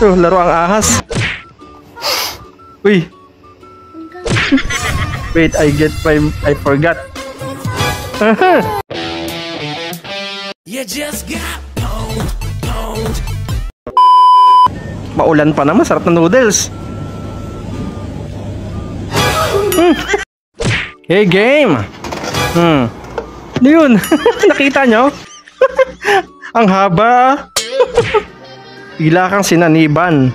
Laro ang ahas. Uy. Wait, I forgot. You just got pwned. Maulan pa naman, sarap na noodles. Hey game. Ano yun? Nakita nyo? Ang haba. Tila kang sinaniban.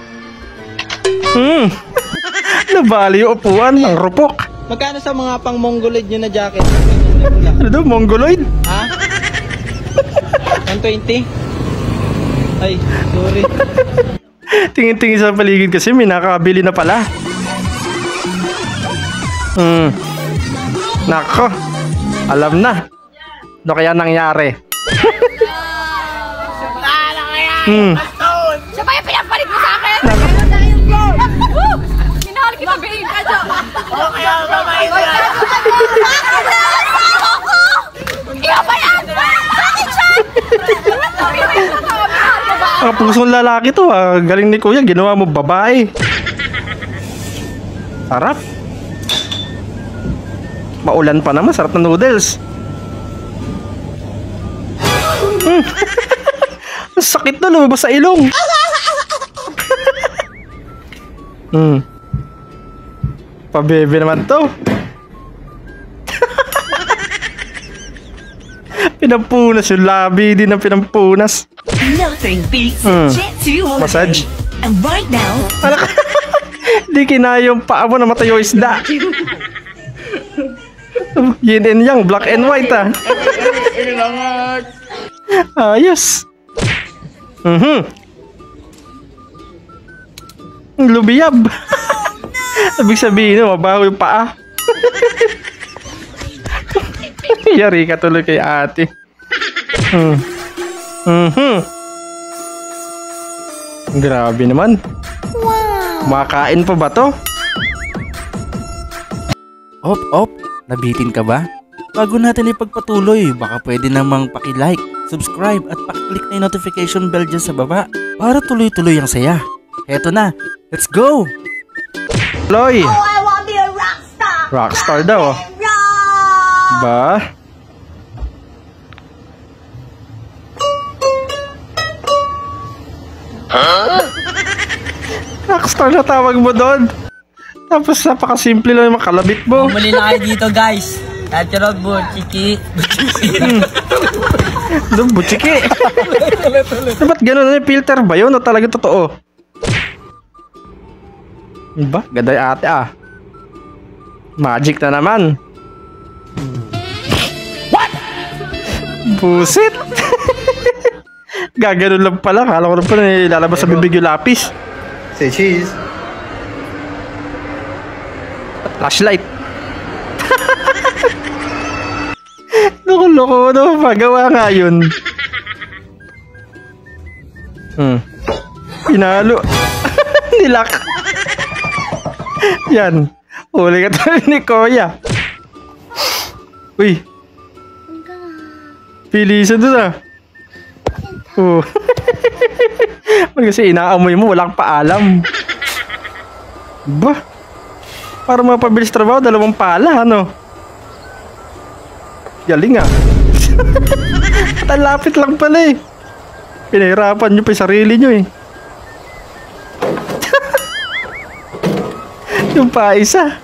Nabali yung upuan, ang rupok. Magkano sa mga pang mongoloid nyo na jacket? Ano daw, mongoloid? Ha? 120? Ay, sorry. Tingin-tingin sa paligid kasi may nakabili na pala. Nako, alam na. Ano kaya nangyari? Siya ba yung pinapalit mo sa akin? Minahal kita, babe. Okay, ikaw ba yan? Bakit siya? Ang pusong lalaki to ah. Galing ni kuya, ginawa mo babae. Sarap. Maulan pa naman, sarap na noodles. Sakit na, lumabas sa ilong. Pabebe naman to. Pinampunas yung labi din ang pinampunas. Nothing beats Jet2 holiday. Massage. And right now, di kinaya yung paa mo na matayo isda. Yin and yang, black and white ah. Ayos. Lubiyab. Ibig sabihin mabaho yung paa. Yari ka tuloy kay ate. Grabe naman. Makain pa ba to? Op, nabitin ka ba? Bago natin ipagpatuloy, baka pwede namang paki-like, subscribe at paki-click na yung notification bell dyan sa baba para tuloy-tuloy ang saya. Heto na, let's go! Loy! Oh, I want to be a rockstar! Rockstar daw. Ba? Rockstar na tawag mo doon. Tapos napakasimple lang yung makalabit mo. Muli na kayo dito guys. Natural buchiki. Doon buchiki. Dapat gano'n na yung filter ba yun? O talaga totoo? Diba? Ganda yung ate ah. Magic na naman. What? Busit. Gaganon lang pala. Kala ko na pala ilalabas sa bibig yung lapis. Say cheese. Flashlight. Loko-loko no. Pagawa nga yun. Pinalo. Nilak. Yan. Huli ka tayo ni Kuya. Uy. Pilisan doon ah. Oh. Kasi inaamoy mo, walang paalam. Ba? Para mapabilis trabaho, dalawang pala, ano? Galing ah. Talapit lang pala eh. Pinahirapan nyo pa yung sarili nyo eh. Yung pa isa.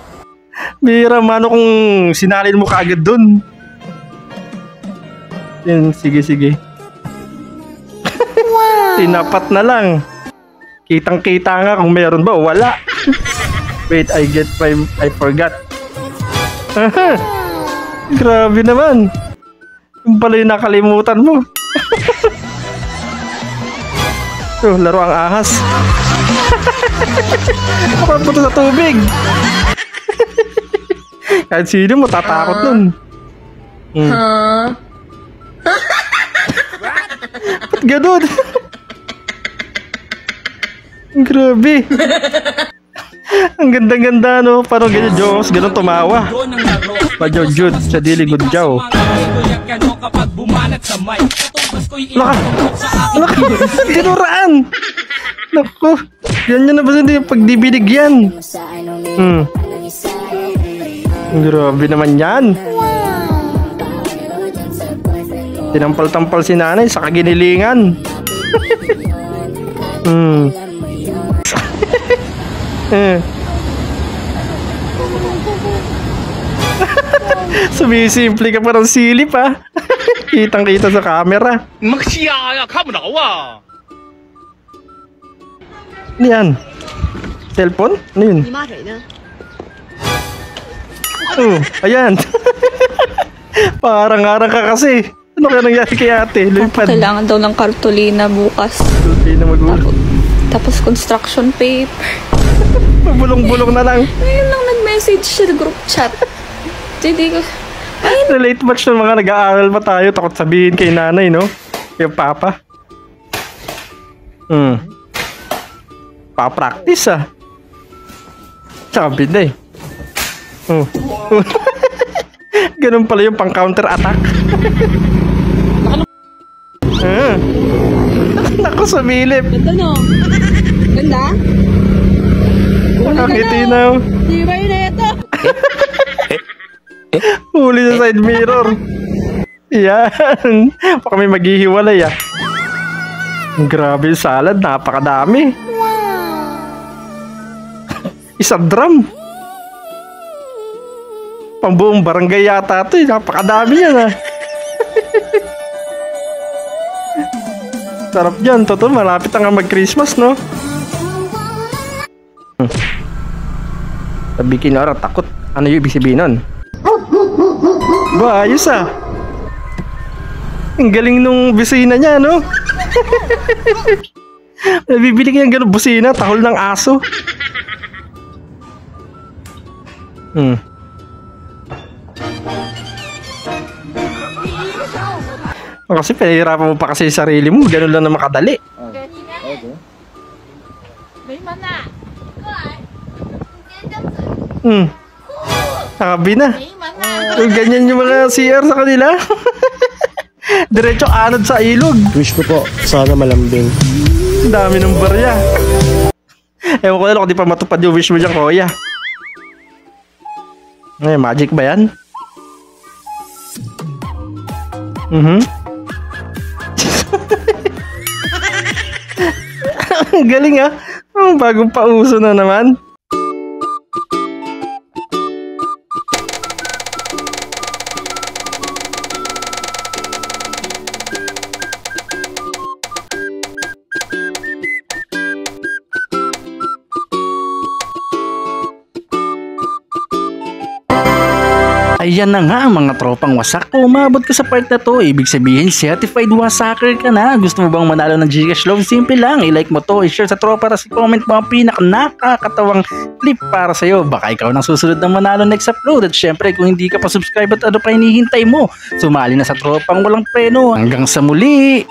Bihira mano kung sinalin mo kaagad dun. Yan, sige. Tinapat na lang. Kitang-kita nga kung meron ba o wala. Wait, I forgot. Grabe naman. Yung pala yung nakalimutan mo. Laro ang ahas. Ako punta sa tubig. Kahit sino matatakot nun. Ba't ganun? Grabe. Ang ganda-ganda no. Parang ganyan Diyos. Ganun tumawa. Pajaw-jud sa dili gudjaw. Tinuraan! Naku, yan na ba hindi pagdibinigyan? Grabe naman yan. Tinampal-tampal si nanay sa kaginilingan. Sumisimple ka pa ng silip ha. Kitang-kita sa camera. Ano yan? Cellphone? Ano yun? Ayan. Parang-arang ka kasi. Ano kaya nangyari kay ate? Lipad. Kailangan daw ng kartolina bukas. Hindi na magulo. Tapos construction paper. Bulong-bulong na lang. Ngayon lang nag-message sa group chat. Hindi ko... Relate much ng mga nag-aaral pa tayo. Takot sabihin kay nanay, no? Kay papa. Pa-practice, ah. Sabi na eh. Ganun pala yung pang-counter attack. Naku, sumilip. Ganda no? Ganda? Nakangiti na. Di ba yun na ito? Huli sa side mirror. Yan. Baka may maghihiwalay ah. Grabe yung salad. Napakadami. Isang drum. Pambuong barangay yata ito eh. Napakadami yan ah. Sarap dyan. Totoo, malapit na nga mag-Christmas, no? Sabi kinara, takot. Ano yung ibig sabihin nun? Ba, ayos ah. Ang galing nung busina niya, no? Nabibili kayang ganun busina, tahol ng aso. Kasi pinahirapan mo pa kasi sarili mo, ganun lang na makadali. Sabi na. Ganyan yung mga CR sa kanila. Diretso anod sa ilog. Wish ko po, sana malambing. Ang dami ng barya. Ewan ko na lang kung di pa matupad yung wish mo dyan, kuya. Ay, magic ba yan? Galing ah. Bagong pauso na naman. Ayan na nga mga tropang wasak. Kung umabot ka sa part na to, ibig sabihin certified wasaker ka na. Gusto mo bang manalo ng Gcash Love? Simple lang, i-like mo to, i-share sa tropa, tapos i-comment mo ang pinaka-nakakatawang clip para sa'yo. Baka ikaw nang susunod na manalo next upload. At syempre kung hindi ka pa subscribe at ano pa hinihintay mo, sumali na sa tropang walang preno. Hanggang sa muli!